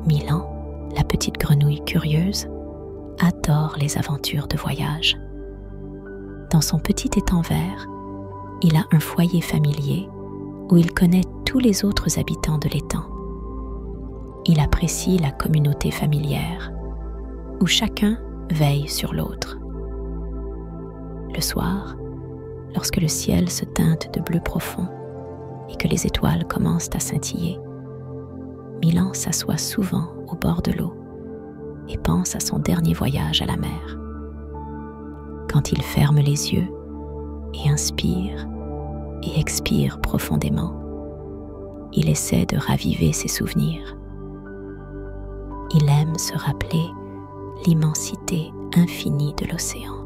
Milan, la petite grenouille curieuse, adore les aventures de voyage. Dans son petit étang vert, il a un foyer familier où il connaît tous les autres habitants de l'étang. Il apprécie la communauté familière, où chacun veille sur l'autre. Le soir, lorsque le ciel se teinte de bleu profond et que les étoiles commencent à scintiller, Milan s'assoit souvent au bord de l'eau et pense à son dernier voyage à la mer. Quand il ferme les yeux et inspire et expire profondément, il essaie de raviver ses souvenirs. Il aime se rappeler l'immensité infinie de l'océan.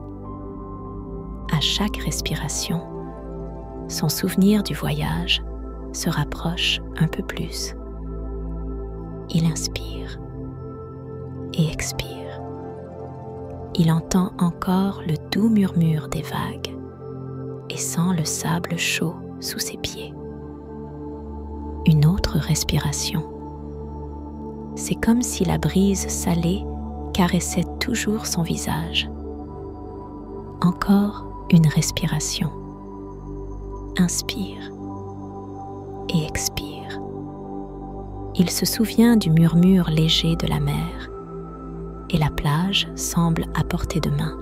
À chaque respiration, son souvenir du voyage se rapproche un peu plus. Il inspire et expire. Il entend encore le doux murmure des vagues et sent le sable chaud sous ses pieds. Une autre respiration. C'est comme si la brise salée caressait toujours son visage. Encore une respiration. Inspire et expire. Il se souvient du murmure léger de la mer et la plage semble à portée de main.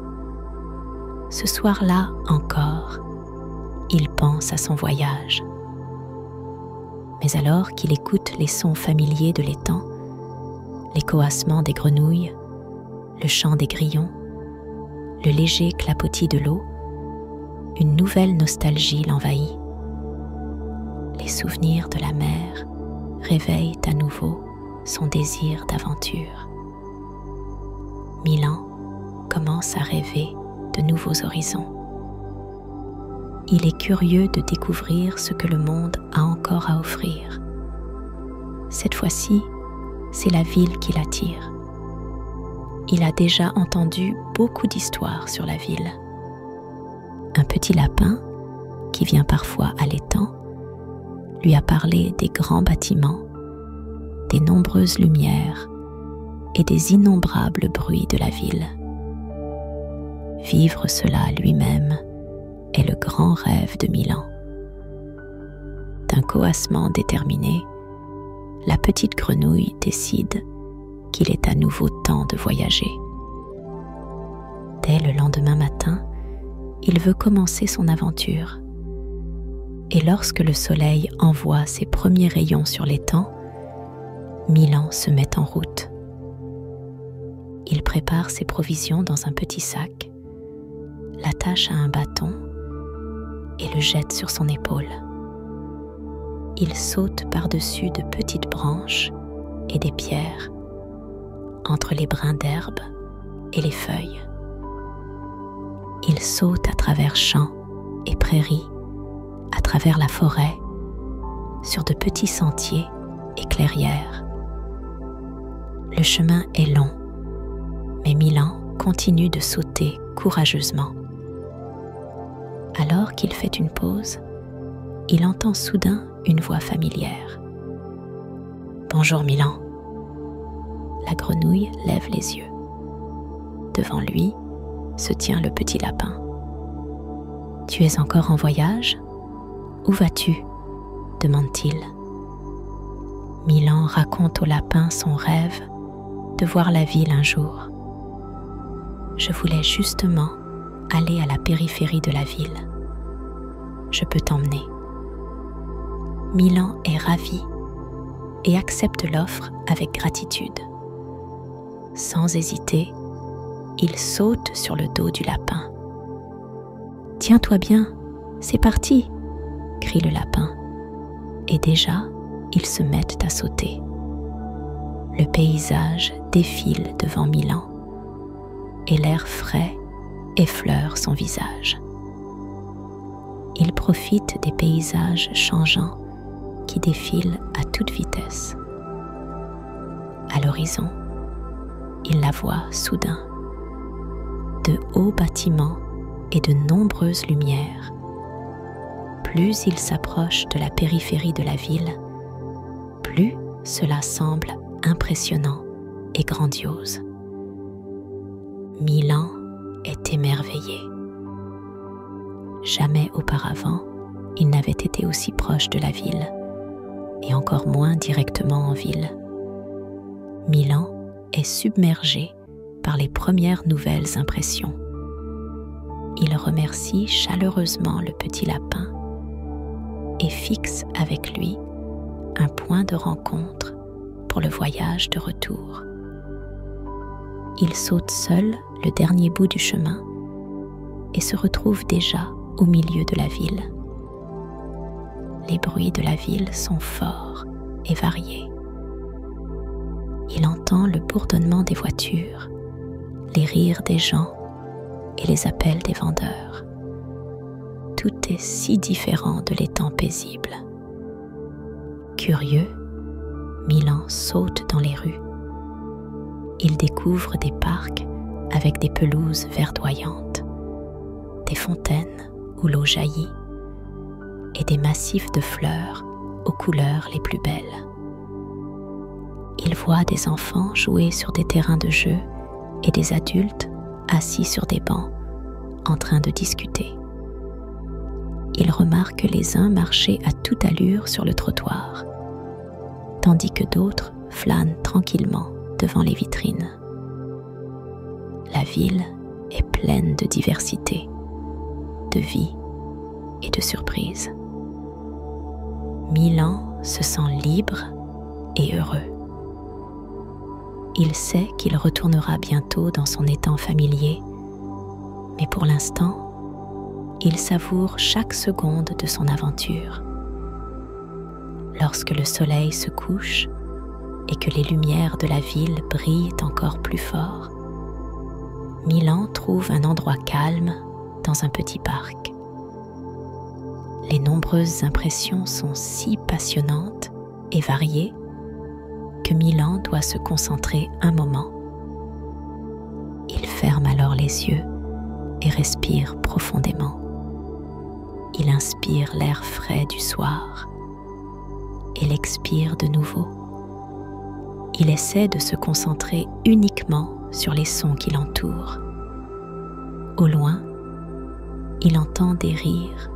Ce soir-là encore, il pense à son voyage. Mais alors qu'il écoute les sons familiers de l'étang, les coassements des grenouilles, le chant des grillons, le léger clapotis de l'eau, une nouvelle nostalgie l'envahit. Les souvenirs de la mer réveillent à nouveau son désir d'aventure. Milan commence à rêver de nouveaux horizons. Il est curieux de découvrir ce que le monde a encore à offrir. Cette fois-ci, c'est la ville qui l'attire. Il a déjà entendu beaucoup d'histoires sur la ville. Un petit lapin, qui vient parfois à l'étang, lui a parlé des grands bâtiments, des nombreuses lumières et des innombrables bruits de la ville. Vivre cela lui-même est le grand rêve de Milan. D'un coassement déterminé, la petite grenouille décide qu'il est à nouveau temps de voyager. Dès le lendemain matin, il veut commencer son aventure. Et lorsque le soleil envoie ses premiers rayons sur l'étang, Milan se met en route. Il prépare ses provisions dans un petit sac, l'attache à un bâton et le jette sur son épaule. Il saute par-dessus de petites branches et des pierres, entre les brins d'herbe et les feuilles. Il saute à travers champs et prairies, à travers la forêt, sur de petits sentiers et clairières. Le chemin est long, mais Milan continue de sauter courageusement. Alors qu'il fait une pause, il entend soudain une voix familière. « Bonjour Milan !» La grenouille lève les yeux. Devant lui se tient le petit lapin. « Tu es encore en voyage ? Où vas-tu ? » demande-t-il. Milan raconte au lapin son rêve de voir la ville un jour. « Je voulais justement aller à la périphérie de la ville. Je peux t'emmener. » Milan est ravi et accepte l'offre avec gratitude. Sans hésiter, il saute sur le dos du lapin. « Tiens-toi bien, c'est parti !» crie le lapin. Et déjà, ils se mettent à sauter. Le paysage défile devant Milan et l'air frais effleure son visage. Il profite des paysages changeants qui défilent à toute vitesse. À l'horizon, il la voit soudain. De hauts bâtiments et de nombreuses lumières. Plus il s'approche de la périphérie de la ville, plus cela semble impressionnant et grandiose. Milan est émerveillé. Jamais auparavant, il n'avait été aussi proche de la ville, et encore moins directement en ville. Milan est submergé par les premières nouvelles impressions. Il remercie chaleureusement le petit lapin et fixe avec lui un point de rencontre pour le voyage de retour. Il saute seul le dernier bout du chemin et se retrouve déjà au milieu de la ville. Les bruits de la ville sont forts et variés. Il entend le bourdonnement des voitures, les rires des gens et les appels des vendeurs. Tout est si différent de l'étang paisible. Curieux, Milan saute dans les rues. Il découvre des parcs avec des pelouses verdoyantes, des fontaines où l'eau jaillit et des massifs de fleurs aux couleurs les plus belles. Il voit des enfants jouer sur des terrains de jeu et des adultes assis sur des bancs en train de discuter. Il remarque les uns marcher à toute allure sur le trottoir, tandis que d'autres flânent tranquillement devant les vitrines. La ville est pleine de diversité, de vie et de surprises. Milan se sent libre et heureux. Il sait qu'il retournera bientôt dans son étang familier, mais pour l'instant, il savoure chaque seconde de son aventure. Lorsque le soleil se couche et que les lumières de la ville brillent encore plus fort, Milan trouve un endroit calme dans un petit parc. Les nombreuses impressions sont si passionnantes et variées que Milan doit se concentrer un moment. Il ferme alors les yeux et respire profondément. Il inspire l'air frais du soir et l'expire de nouveau. Il essaie de se concentrer uniquement sur les sons qui l'entourent. Au loin, il entend des rires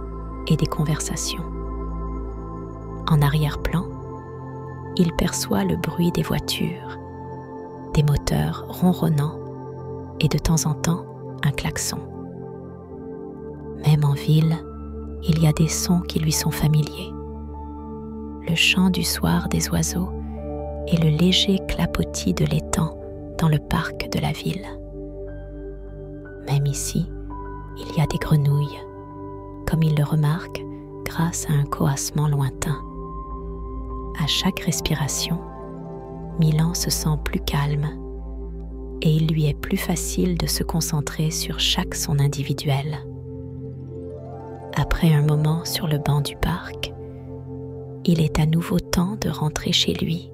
et des conversations. En arrière-plan, il perçoit le bruit des voitures, des moteurs ronronnants et de temps en temps un klaxon. Même en ville, il y a des sons qui lui sont familiers. Le chant du soir des oiseaux et le léger clapotis de l'étang dans le parc de la ville. Même ici, il y a des grenouilles, comme il le remarque grâce à un coassement lointain. À chaque respiration, Milan se sent plus calme et il lui est plus facile de se concentrer sur chaque son individuel. Après un moment sur le banc du parc, il est à nouveau temps de rentrer chez lui.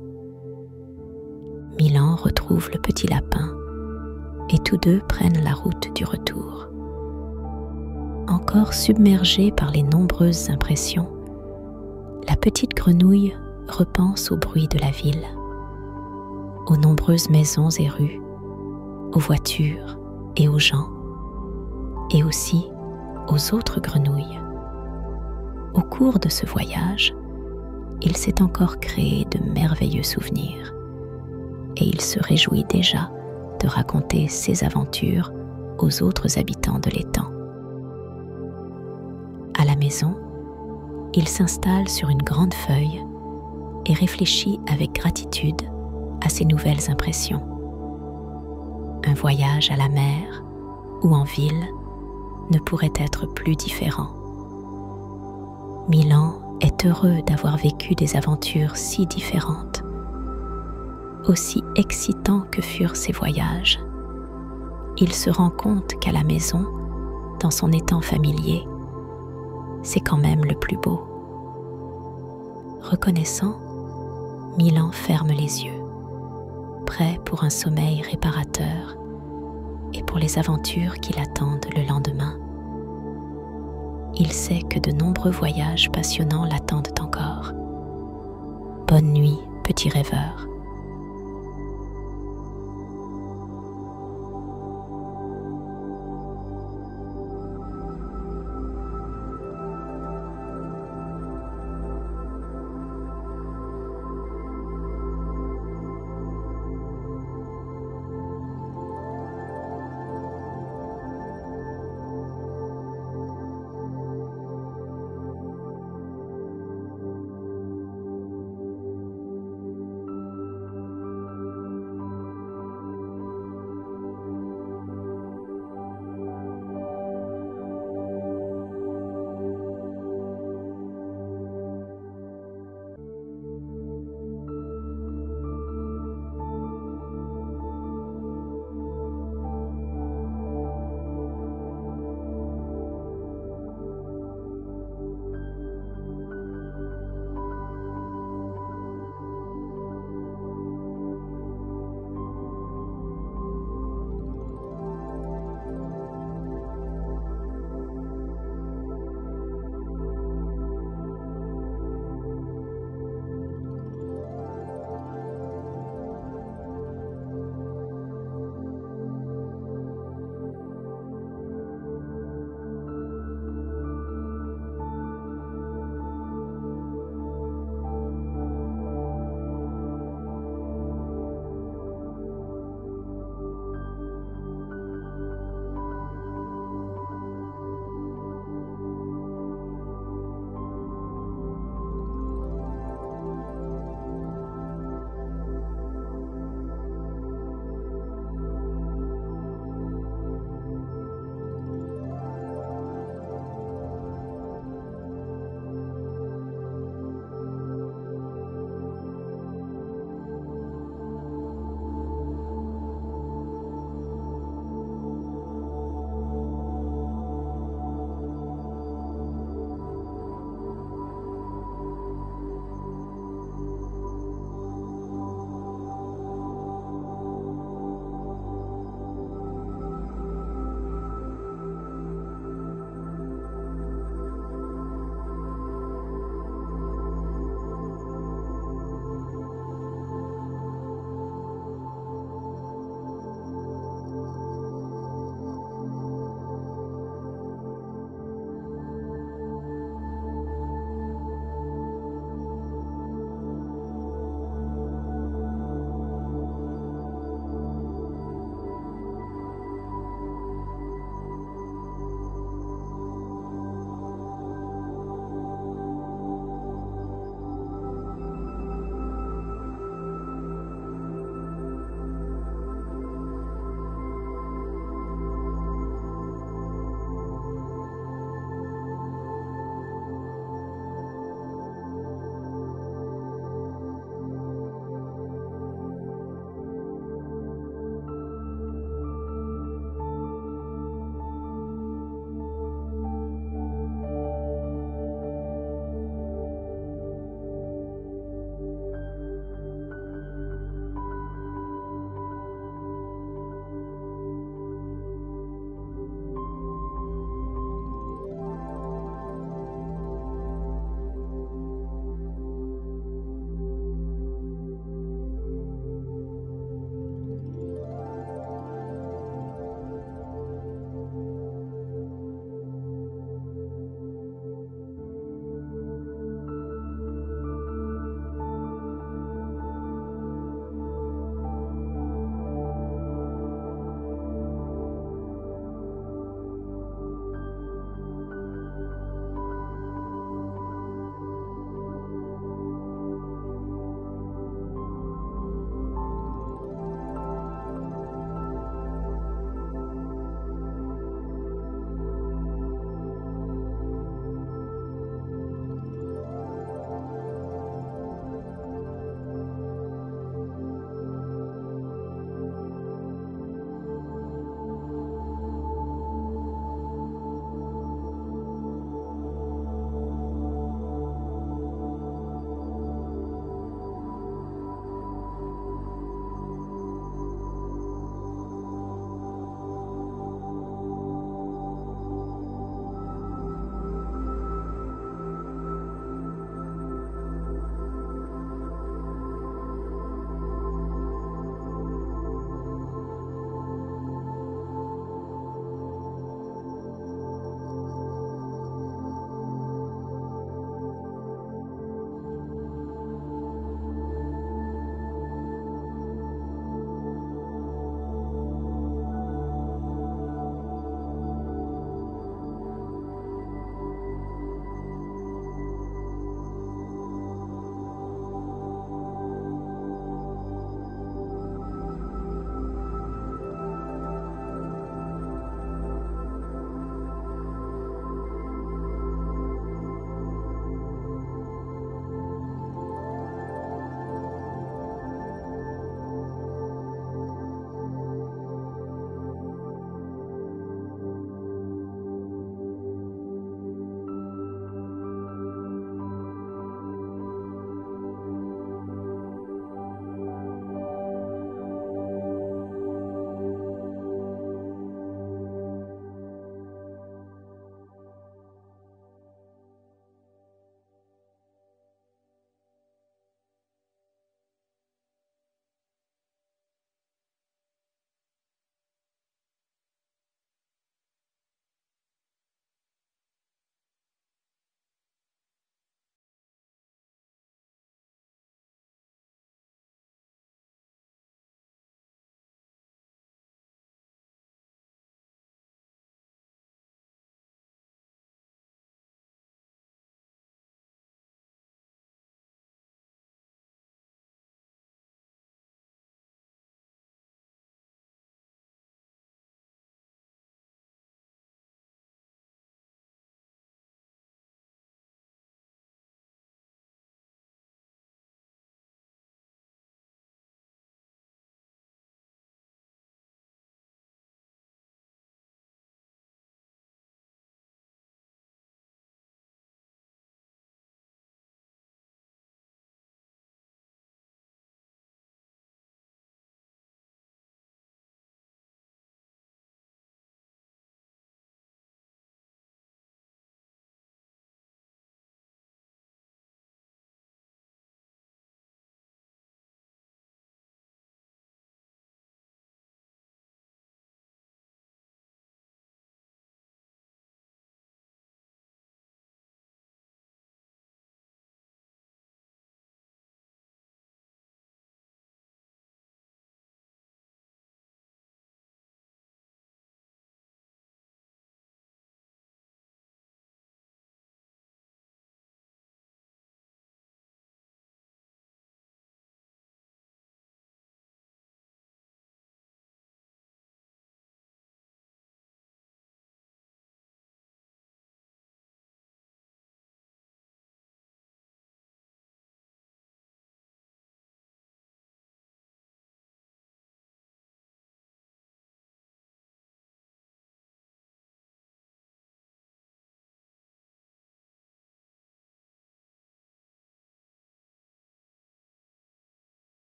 Milan retrouve le petit lapin et tous deux prennent la route du retour. Encore submergé par les nombreuses impressions, la petite grenouille repense au bruit de la ville, aux nombreuses maisons et rues, aux voitures et aux gens, et aussi aux autres grenouilles. Au cours de ce voyage, il s'est encore créé de merveilleux souvenirs, et il se réjouit déjà de raconter ses aventures aux autres habitants de l'étang. À la maison, il s'installe sur une grande feuille et réfléchit avec gratitude à ses nouvelles impressions. Un voyage à la mer ou en ville ne pourrait être plus différent. Milan est heureux d'avoir vécu des aventures si différentes. Aussi excitants que furent ces voyages, il se rend compte qu'à la maison, dans son étang familier, c'est quand même le plus beau. Reconnaissant, Milan ferme les yeux, prêt pour un sommeil réparateur et pour les aventures qui l'attendent le lendemain. Il sait que de nombreux voyages passionnants l'attendent encore. Bonne nuit, petit rêveur.